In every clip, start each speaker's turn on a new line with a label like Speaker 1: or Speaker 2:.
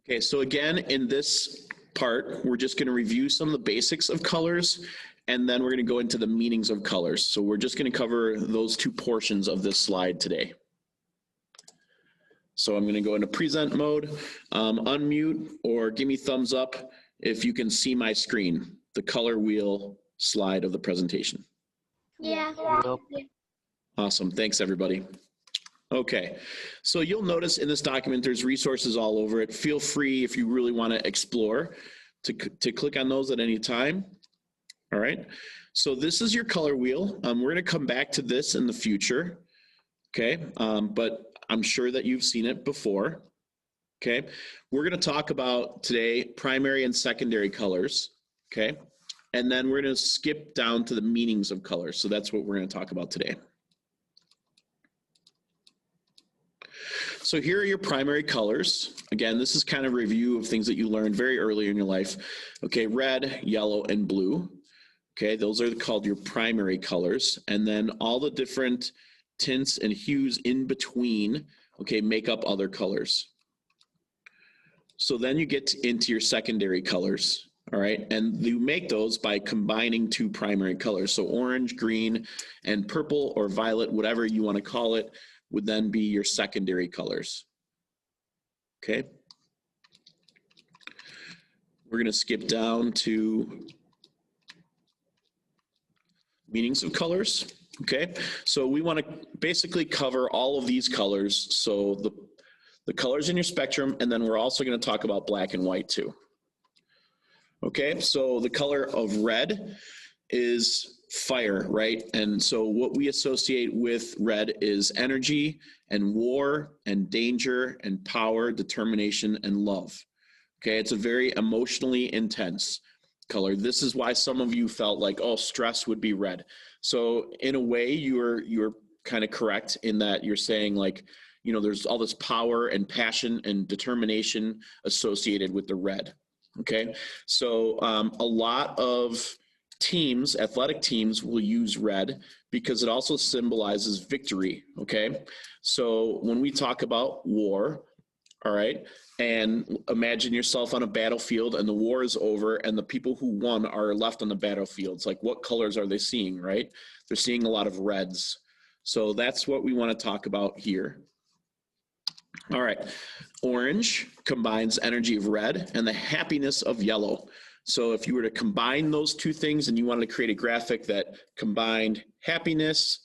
Speaker 1: Okay, so again, in this part, we're just going to review some of the basics of colors, and then we're going to go into the meanings of colors. So we're just going to cover those two portions of this slide today. So I'm going to go into present mode, unmute, or give me thumbs up if you can see my screen, the color wheel slide of the presentation.
Speaker 2: Yeah.
Speaker 1: Awesome, thanks everybody. Okay, so you'll notice in this document there's resources all over it. Feel free, if you really want to explore, to click on those at any time. All right, so this is your color wheel. We're going to come back to this in the future, okay, but I'm sure that you've seen it before. Okay, we're going to talk about today primary and secondary colors, okay, and then we're going to skip down to the meanings of colors. So that's what we're going to talk about today. So here are your primary colors. Again, this is kind of a review of things that you learned very early in your life. Okay, red, yellow, and blue. Okay, those are called your primary colors. And then all the different tints and hues in between, okay, make up other colors. So then you get into your secondary colors, all right? And you make those by combining two primary colors. So orange, green, and purple or violet, whatever you want to call it, would then be your secondary colors. Okay. We're going to skip down to meanings of colors. Okay. So we want to basically cover all of these colors. So the colors in your spectrum, and then we're also going to talk about black and white too. Okay. So the color of red is fire, right? And so what we associate with red is energy and war and danger and power, determination and love. Okay, it's a very emotionally intense color. This is why some of you felt like, oh, stress would be red. So in a way, you're kind of correct in that you're saying like, you know, there's all this power and passion and determination associated with the red. Okay, so a lot of teams, athletic teams, will use red because it also symbolizes victory, okay? So when we talk about war, all right, and imagine yourself on a battlefield and the war is over and the people who won are left on the battlefields. Like what colors are they seeing, right? They're seeing a lot of reds. So that's what we want to talk about here. All right, orange combines energy of red and the happiness of yellow. So if you were to combine those two things and you wanted to create a graphic that combined happiness,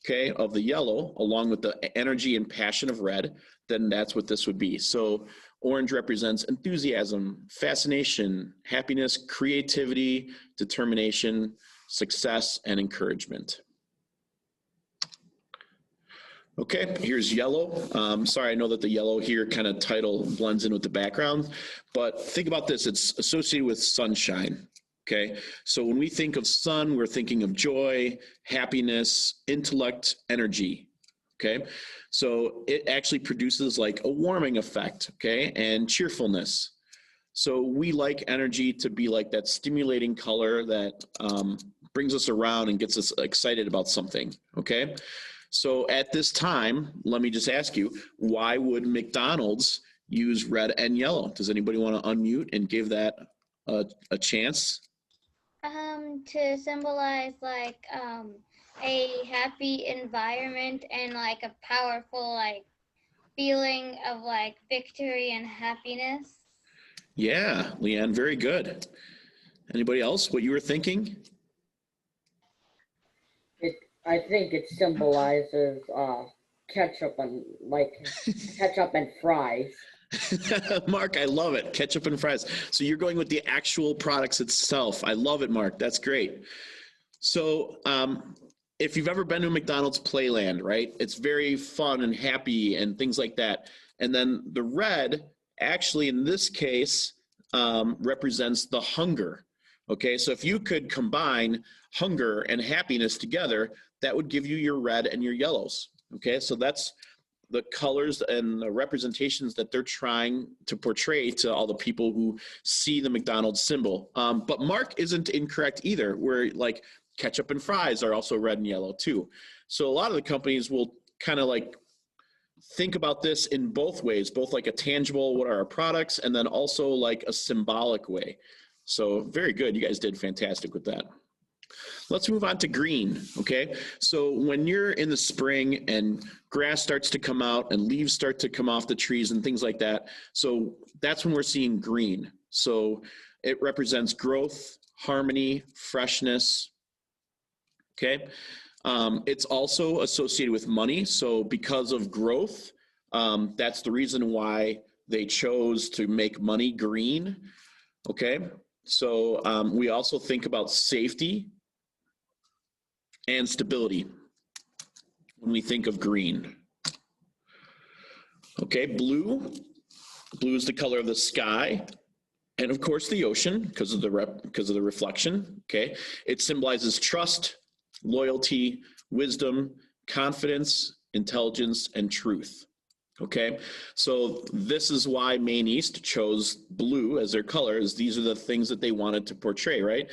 Speaker 1: okay, of the yellow along with the energy and passion of red, then that's what this would be. So orange represents enthusiasm, fascination, happiness, creativity, determination, success, and encouragement. Okay, here's yellow. Sorry, I know that the yellow here kind of title blends in with the background, but think about this. It's associated with sunshine, okay? So when we think of sun, we're thinking of joy, happiness, intellect, energy, okay? So it actually produces like a warming effect, okay, and cheerfulness. So we like energy to be like that stimulating color that brings us around and gets us excited about something, okay? So at this time, let me just ask you, why would McDonald's use red and yellow? Does anybody want to unmute and give that a chance?
Speaker 2: To symbolize like a happy environment and like a powerful like feeling of like victory and happiness.
Speaker 1: Yeah, Leanne, very good. Anybody else, what you were thinking?
Speaker 3: I think it symbolizes ketchup and ketchup and fries.
Speaker 1: Mark, I love it. Ketchup and fries. So you're going with the actual products itself. I love it, Mark. That's great. So if you've ever been to McDonald's Playland, right, it's very fun and happy and things like that. And then the red, actually in this case, represents the hunger. Okay, so if you could combine hunger and happiness together, that would give you your red and your yellows. Okay, so that's the colors and the representations that they're trying to portray to all the people who see the McDonald's symbol. But Mark isn't incorrect either, where like ketchup and fries are also red and yellow too. So a lot of the companies will kind of like think about this in both ways, both like a tangible, what are our products, and then also like a symbolic way. So very good. You guys did fantastic with that. Let's move on to green, okay? So when you're in the spring and grass starts to come out and leaves start to come off the trees and things like that, so that's when we're seeing green. So it represents growth, harmony, freshness, okay? It's also associated with money. So because of growth, that's the reason why they chose to make money green, okay? So we also think about safety and stability when we think of green. Okay, blue. Blue is the color of the sky, and of course the ocean because of the reflection. Okay, it symbolizes trust, loyalty, wisdom, confidence, intelligence, and truth. Okay, so this is why Maine East chose blue as their color, is these are the things that they wanted to portray, right?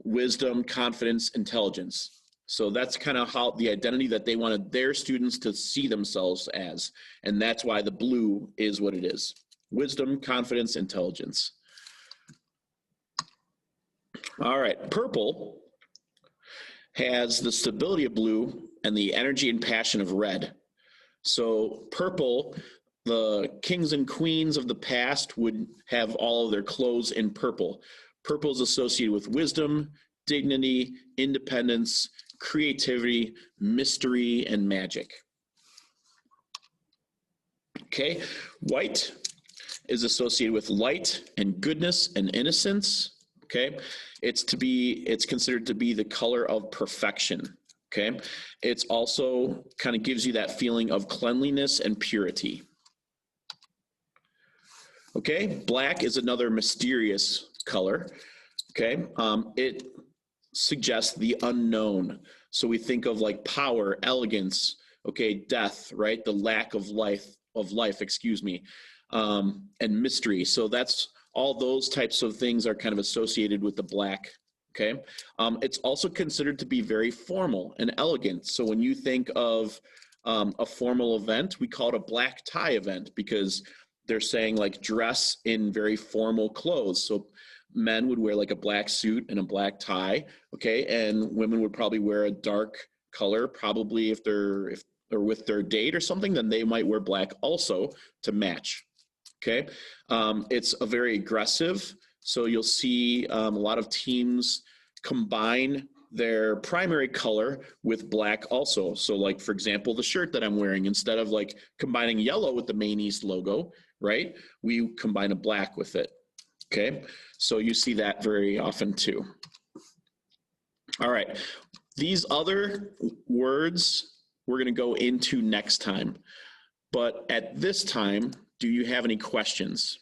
Speaker 1: Wisdom, confidence, intelligence. So that's kind of how the identity that they wanted their students to see themselves as. And that's why the blue is what it is. Wisdom, confidence, intelligence. All right, purple has the stability of blue and the energy and passion of red. So purple, the kings and queens of the past would have all of their clothes in purple. Purple is associated with wisdom, dignity, independence, creativity, mystery, and magic. Okay, white is associated with light and goodness and innocence. Okay, it's considered to be the color of perfection. Okay, it's also kind of gives you that feeling of cleanliness and purity. Okay, black is another mysterious color. Okay, it suggests the unknown. So we think of like power, elegance, okay, death, right? The lack of life, and mystery. So that's all those types of things are kind of associated with the black. Okay, it's also considered to be very formal and elegant. So when you think of a formal event, we call it a black tie event because they're saying like dress in very formal clothes. So men would wear like a black suit and a black tie, okay, and women would probably wear a dark color, probably if they're with their date or something, then they might wear black also to match. Okay, it's a very aggressive. So you'll see a lot of teams combine their primary color with black also. So like, for example, the shirt that I'm wearing, instead of like combining yellow with the Maine East logo, right, we combine a black with it. Okay, so you see that very often too. All right, these other words we're going to go into next time. But at this time, do you have any questions?